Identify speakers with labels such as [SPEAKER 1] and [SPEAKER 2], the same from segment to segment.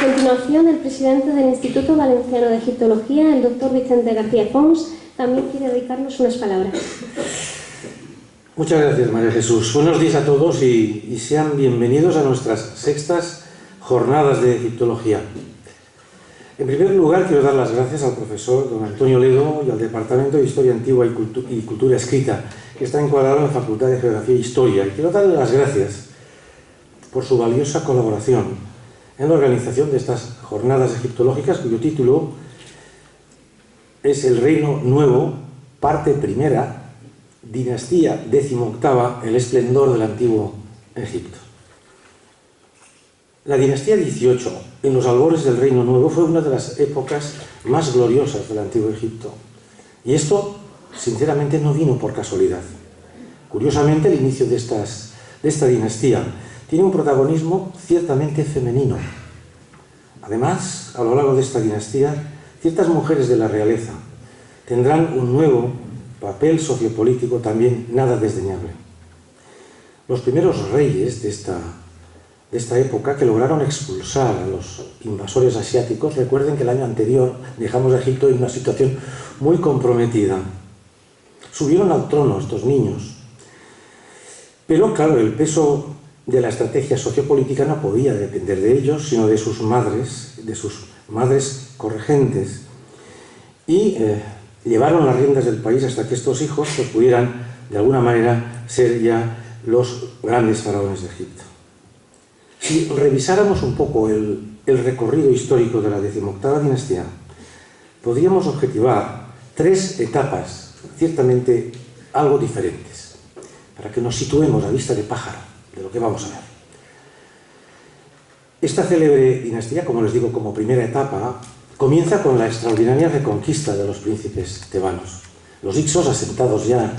[SPEAKER 1] continuación, el presidente del Instituto Valenciano de Egiptología, el doctor Vicente García Pons, también quiere dedicarnos unas palabras.
[SPEAKER 2] Muchas gracias, María Jesús. Buenos días a todos y sean bienvenidos a nuestras sextas jornadas de egiptología. En primer lugar, quiero dar las gracias al profesor don Antonio Ledo y al Departamento de Historia Antigua y Cultura Escrita, que está encuadrado en la Facultad de Geografía e Historia. Y quiero darle las gracias por su valiosa colaboración en la organización de estas jornadas egiptológicas, cuyo título es El Reino Nuevo, parte primera, dinastía 18ª, el esplendor del antiguo Egipto. La dinastía 18, en los albores del Reino Nuevo, fue una de las épocas más gloriosas del antiguo Egipto. Y esto, sinceramente, no vino por casualidad. Curiosamente, el inicio de esta dinastía tiene un protagonismo ciertamente femenino. Además, a lo largo de esta dinastía, ciertas mujeres de la realeza tendrán un nuevo papel sociopolítico también nada desdeñable. Los primeros reyes de esta época, que lograron expulsar a los invasores asiáticos, recuerden que el año anterior dejamos a Egipto en una situación muy comprometida. Subieron al trono estos niños, pero claro, el peso de la estrategia sociopolítica no podía depender de ellos, sino de sus madres corregentes, y llevaron las riendas del país hasta que estos hijos pues, pudieran, de alguna manera, ser ya los grandes faraones de Egipto. Si revisáramos un poco el recorrido histórico de la 18ª dinastía, podríamos objetivar 3 etapas ciertamente algo diferentes, para que nos situemos a vista de pájaro de lo que vamos a ver. Esta célebre dinastía, como les digo, como primera etapa, comienza con la extraordinaria reconquista de los príncipes tebanos. Los hicsos, asentados ya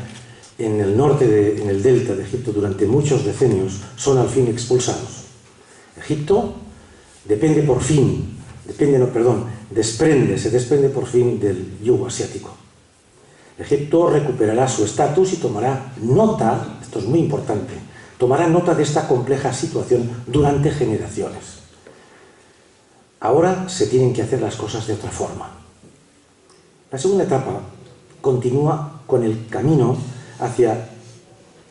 [SPEAKER 2] en el norte, en el delta de Egipto durante muchos decenios, son al fin expulsados. Egipto se desprende por fin del yugo asiático. Egipto recuperará su estatus y tomará nota, esto es muy importante, tomará nota de esta compleja situación durante generaciones. Ahora se tienen que hacer las cosas de otra forma. La segunda etapa continúa con el camino hacia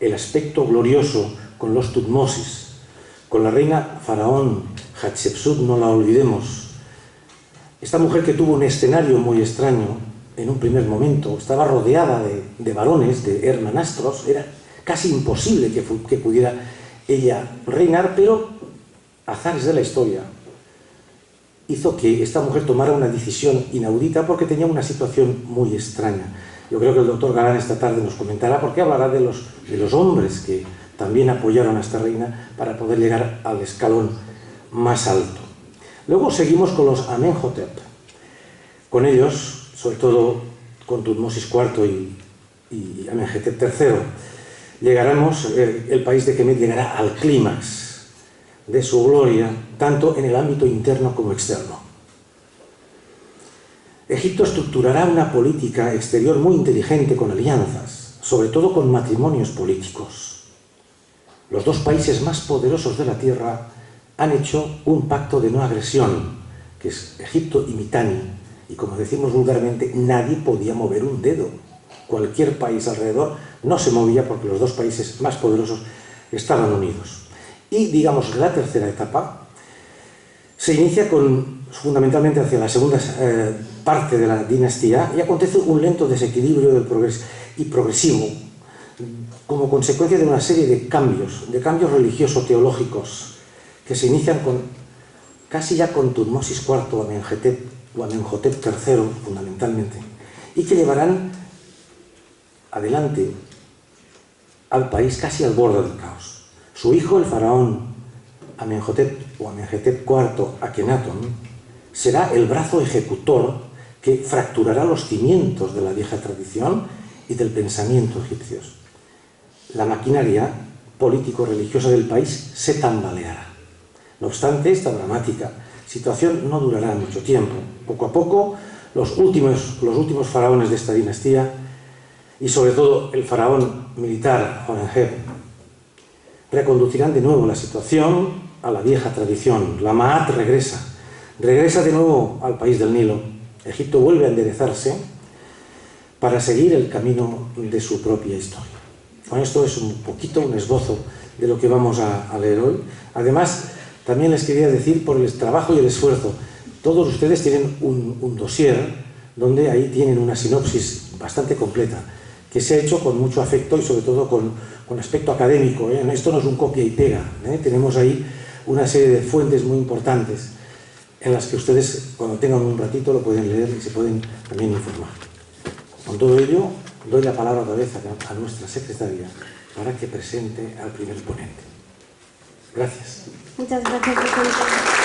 [SPEAKER 2] el aspecto glorioso con los Tutmosis, con la reina faraón Hatshepsut, no la olvidemos. Esta mujer que tuvo un escenario muy extraño en un primer momento, estaba rodeada de varones, de hermanastros, era casi imposible que pudiera ella reinar, pero azares de la historia hizo que esta mujer tomara una decisión inaudita porque tenía una situación muy extraña. Yo creo que el doctor Galán esta tarde nos comentará porque hablará de los hombres que también apoyaron a esta reina para poder llegar al escalón más alto. Luego seguimos con los Amenhotep. Con ellos, sobre todo con Tutmosis IV y Amenhotep III, llegaremos, el país de Kemet llegará al clímax de su gloria, tanto en el ámbito interno como externo. Egipto estructurará una política exterior muy inteligente con alianzas, sobre todo con matrimonios políticos. Los 2 países más poderosos de la tierra han hecho un pacto de no agresión, que es Egipto y Mitanni, y como decimos vulgarmente, nadie podía mover un dedo. Cualquier país alrededor no se movía porque los 2 países más poderosos estaban unidos. Y, digamos, la tercera etapa se inicia fundamentalmente hacia la segunda parte de la dinastía y acontece un lento desequilibrio progresivo, como consecuencia de una serie de cambios religioso-teológicos que se inician casi ya con Tutmosis IV o Amenhotep III, fundamentalmente, y que llevarán adelante al país casi al borde del caos. Su hijo, el faraón Amenhotep IV Akenatón, será el brazo ejecutor que fracturará los cimientos de la vieja tradición y del pensamiento egipcios. La maquinaria político-religiosa del país se tambaleará. No obstante, esta dramática situación no durará mucho tiempo. Poco a poco, los últimos faraones de esta dinastía, y sobre todo el faraón militar Horemheb, reconducirán de nuevo la situación a la vieja tradición. La Maat regresa regresa de nuevo al país del Nilo. Egipto vuelve a enderezarse para seguir el camino de su propia historia. Con esto es un poquito un esbozo de lo que vamos a leer hoy. Además, también les quería decir por el trabajo y el esfuerzo. Todos ustedes tienen un dossier donde ahí tienen una sinopsis bastante completa, que se ha hecho con mucho afecto y sobre todo con aspecto académico. Esto no es un copia y pega. Tenemos ahí una serie de fuentes muy importantes en las que ustedes, cuando tengan un ratito, lo pueden leer y se pueden también informar. Con todo ello, doy la palabra otra vez a nuestra secretaria para que presente al primer ponente. Gracias.
[SPEAKER 1] Muchas gracias, doctor.